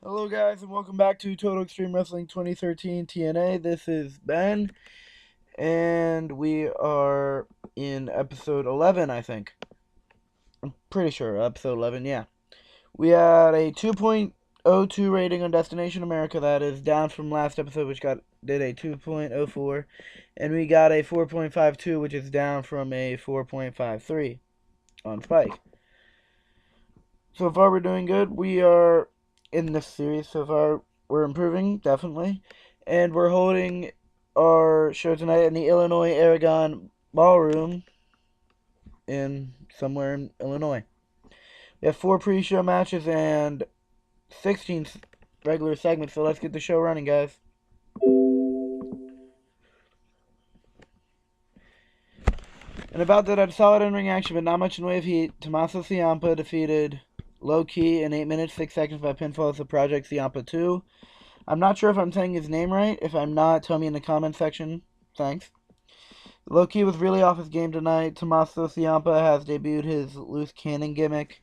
Hello guys and welcome back to Total Extreme Wrestling 2013 TNA. This is Ben and we are in episode 11, I think. I'm pretty sure episode 11, yeah. We had a 2.02 rating on Destination America. That is down from last episode which did a 2.04, and we got a 4.52 which is down from a 4.53 on Spike. So far we're doing good. We are in this series so far. We're improving, definitely. And we're holding our show tonight in the Illinois Aragon Ballroom in somewhere in Illinois. We have 4 pre-show matches and 16 regular segments, so let's get the show running, guys. And about that, had solid in-ring action, but not much in the way of heat. Tommaso Ciampa defeated Low Key in 8 minutes, 6 seconds by pinfall as the Project Ciampa 2. I'm not sure if I'm saying his name right. If I'm not, tell me in the comment section. Thanks. Low Key was really off his game tonight. Tommaso Ciampa has debuted his loose cannon gimmick.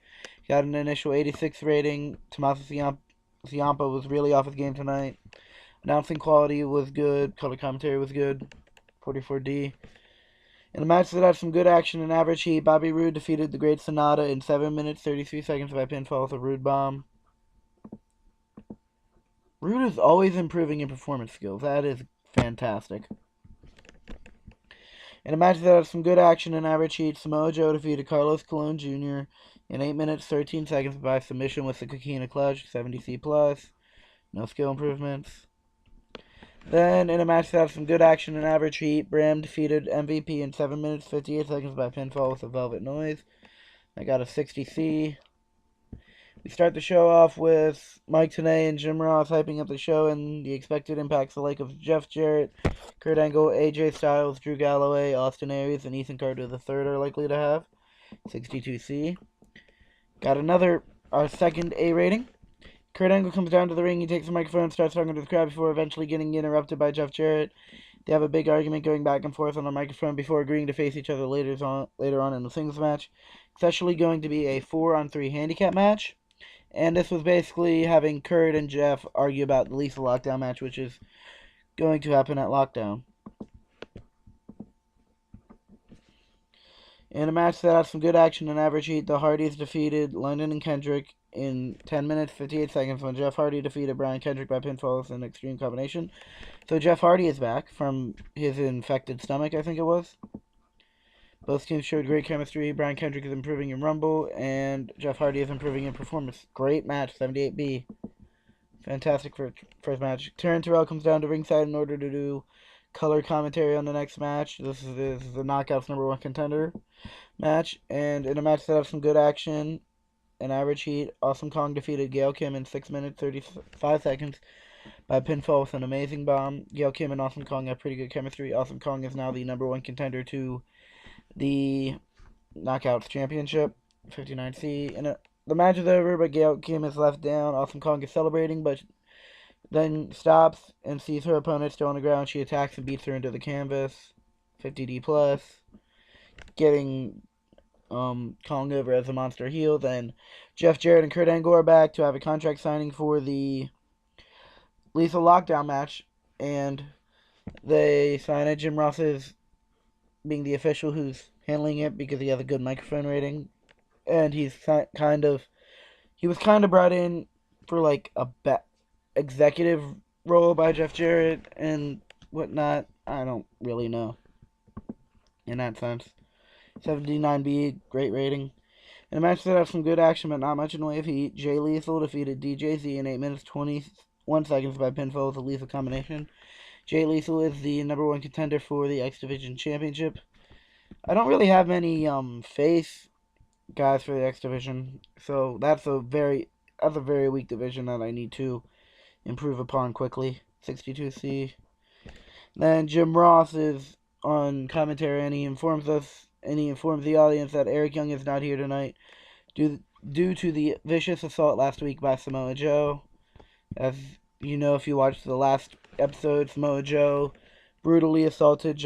Got an initial 86 rating. Tommaso Ciampa was really off his game tonight. Announcing quality was good. Color commentary was good. 44D. In a match that had some good action and average heat, Bobby Roode defeated the Great Sonata in 7 minutes, 33 seconds by pinfall with a Roode bomb. Roode is always improving in performance skills. That is fantastic. In a match that had some good action and average heat, Samoa Joe defeated Carlos Colon Jr. in 8 minutes, 13 seconds by submission with the Coquina Clutch, 70C+. No skill improvements. Then, in a match that had some good action and average heat, Bram defeated MVP in 7 minutes, 58 seconds by pinfall with a Velvet Noise. I got a 60C. We start the show off with Mike Tenay and Jim Ross hyping up the show and the expected impacts alike of Jeff Jarrett, Kurt Angle, AJ Styles, Drew Galloway, Austin Aries, and Ethan Carter III are likely to have. 62C. Got our second A rating. Kurt Angle comes down to the ring, he takes the microphone and starts talking to the crowd before eventually getting interrupted by Jeff Jarrett. They have a big argument going back and forth on the microphone before agreeing to face each other later on in the singles match. It's actually going to be a 4-on-3 handicap match. And this was basically having Kurt and Jeff argue about the Lethal Lockdown match, which is going to happen at Lockdown. In a match that had some good action and average heat, the Hardys defeated London and Kendrick in 10 minutes, 58 seconds when Jeff Hardy defeated Brian Kendrick by pinfall with an extreme combination. So Jeff Hardy is back from his infected stomach, I think it was. Both teams showed great chemistry. Brian Kendrick is improving in Rumble, and Jeff Hardy is improving in performance. Great match, 78B. Fantastic first match. Taryn Terrell comes down to ringside in order to do color commentary on the next match. This is the Knockouts #1 contender match. And in a match that had some good action and average heat, Awesome Kong defeated Gail Kim in 6 minutes, 35 seconds by pinfall with an amazing bomb. Gail Kim and Awesome Kong have pretty good chemistry. Awesome Kong is now the #1 contender to the Knockouts Championship, 59C. And the match is over, but Gail Kim is left down. Awesome Kong is celebrating, but then stops and sees her opponent still on the ground. She attacks and beats her into the canvas, 50D+, getting Kong over as a monster heel. Then Jeff Jarrett and Kurt Angle are back to have a contract signing for the Lethal Lockdown match, and they sign it. Jim Ross is being the official who's handling it because he has a good microphone rating, and he was kind of brought in for like a executive role by Jeff Jarrett and whatnot. I don't really know in that sense. 79B, great rating. In a match that had some good action but not much in the way of heat, Jay Lethal defeated DJZ in 8 minutes 21 seconds by pinfall with a lethal combination. Jay Lethal is the #1 contender for the X Division Championship. I don't really have many face guys for the X Division, so that's a very weak division that I need to improve upon quickly. 62C. Then Jim Ross is on commentary, and he informs the audience that Eric Young is not here tonight due to the vicious assault last week by Samoa Joe. As you know, if you watched the last episode, Samoa Joe brutally assaulted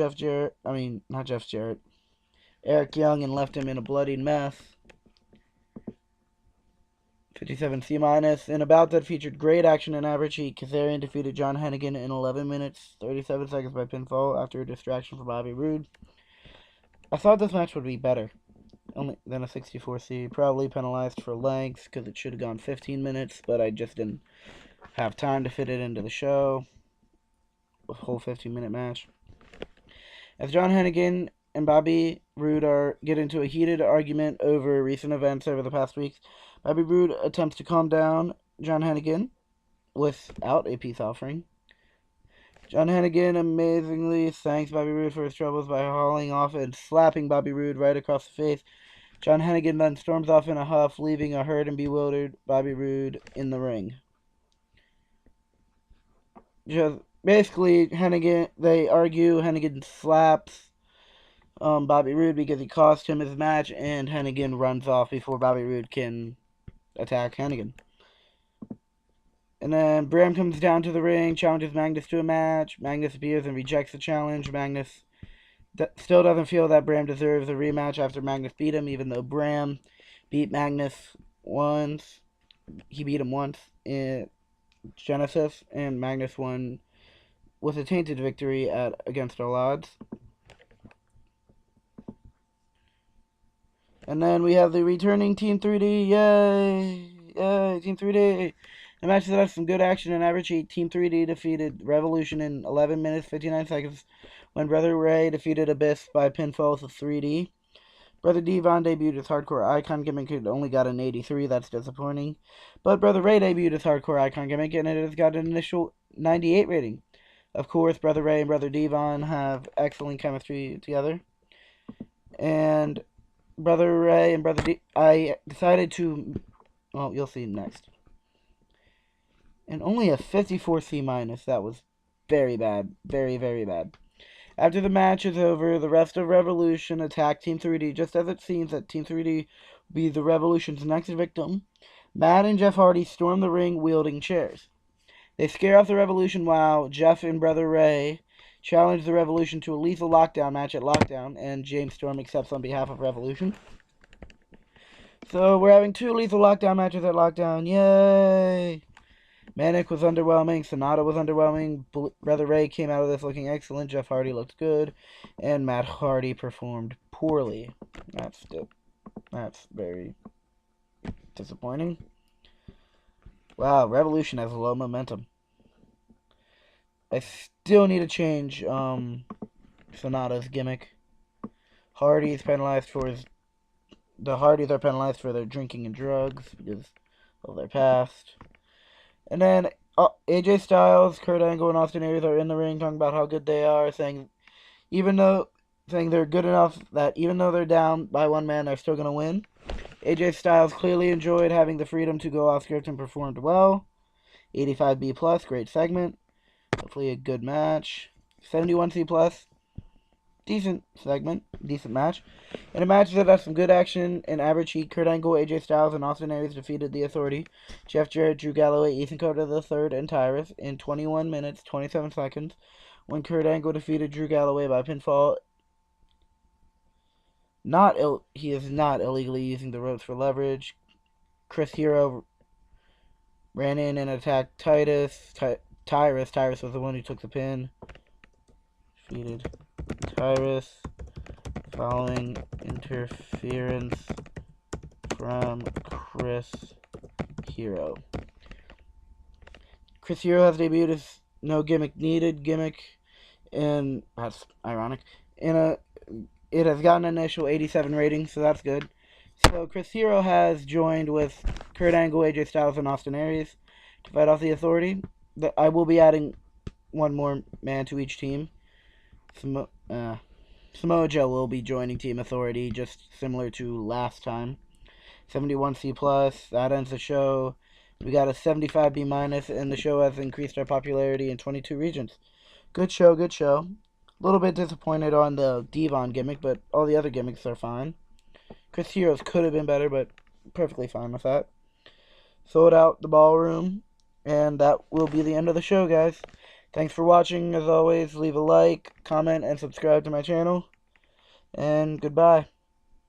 Eric Young, and left him in a bloodied mess. 57 C minus. In a bout that featured great action and average heat, Kazarian defeated John Hennigan in 11 minutes 37 seconds by pinfall after a distraction from Bobby Roode. I thought this match would be better only than a 64C. Probably penalized for length because it should have gone 15 minutes, but I just didn't have time to fit it into the show. A whole 15-minute match. As John Hennigan and Bobby Roode get into a heated argument over recent events over the past weeks, Bobby Roode attempts to calm down John Hennigan without a peace offering. John Hennigan amazingly thanks Bobby Roode for his troubles by hauling off and slapping Bobby Roode right across the face. John Hennigan then storms off in a huff, leaving a hurt and bewildered Bobby Roode in the ring. Just basically, they argue. Hennigan slaps Bobby Roode because he cost him his match, and Hennigan runs off before Bobby Roode can attack Hennigan. And then Bram comes down to the ring, challenges Magnus to a match. Magnus appears and rejects the challenge. Magnus still doesn't feel that Bram deserves a rematch after Magnus beat him, even though Bram beat Magnus once. He beat him once in Genesis, and Magnus won with a tainted victory against all odds. And then we have the returning Team 3D. Yay! Yay, Team 3D! The match that has some good action and average heat. Team 3D defeated Revolution in 11 minutes 59 seconds when Brother Ray defeated Abyss by pinfall to 3D. Brother Devon debuted his hardcore icon gimmick. It only got an 83. That's disappointing. But Brother Ray debuted his hardcore icon gimmick, and it has got an initial 98 rating. Of course, Brother Ray and Brother Devon have excellent chemistry together. And Brother Ray and I decided to... Well, you'll see next. And only a 54C minus. That was very bad. Very, very bad. After the match is over, the rest of Revolution attack Team 3D, just as it seems that Team 3D will be the Revolution's next victim. Matt and Jeff Hardy storm the ring wielding chairs. They scare off the Revolution while Jeff and Brother Ray challenge the Revolution to a lethal lockdown match at Lockdown, and James Storm accepts on behalf of Revolution. So we're having 2 lethal lockdown matches at Lockdown. Yay! Manic was underwhelming. Sonata was underwhelming. Brother Ray came out of this looking excellent. Jeff Hardy looked good. And Matt Hardy performed poorly. That's very disappointing. Wow, Revolution has low momentum. I still need to change Sonata's gimmick. The Hardys are penalized for their drinking and drugs because of their past. And then AJ Styles, Kurt Angle, and Austin Aries are in the ring talking about how good they are, saying they're good enough that even though they're down by one man, they're still going to win. AJ Styles clearly enjoyed having the freedom to go off script and performed well. 85B plus, great segment. Hopefully a good match. 71C plus, decent segment, decent match. In a match that has some good action and average heat, Kurt Angle, AJ Styles, and Austin Aries defeated The Authority, Jeff Jarrett, Drew Galloway, Ethan Carter III, and Tyrus in 21 minutes 27 seconds when Kurt Angle defeated Drew Galloway by pinfall. He is not illegally using the ropes for leverage. Chris Hero ran in and attacked Tyrus. Tyrus was the one who took the pin. Defeated Tyrus following interference from Chris Hero. Chris Hero has debuted as no gimmick needed gimmick, and that's ironic. It has gotten an initial 87 rating, so that's good. So Chris Hero has joined with Kurt Angle, AJ Styles, and Austin Aries to fight off The Authority. I will be adding one more man to each team. Samoa Joe will be joining Team Authority, just similar to last time. 71C plus. That ends the show. We got a 75B minus, and the show has increased our popularity in 22 regions. Good show, good show. A little bit disappointed on the Devon gimmick, but all the other gimmicks are fine. Chris Heroes could have been better, but perfectly fine with that. Sold out the ballroom, and that will be the end of the show, guys. Thanks for watching. As always, leave a like, comment, and subscribe to my channel. And goodbye.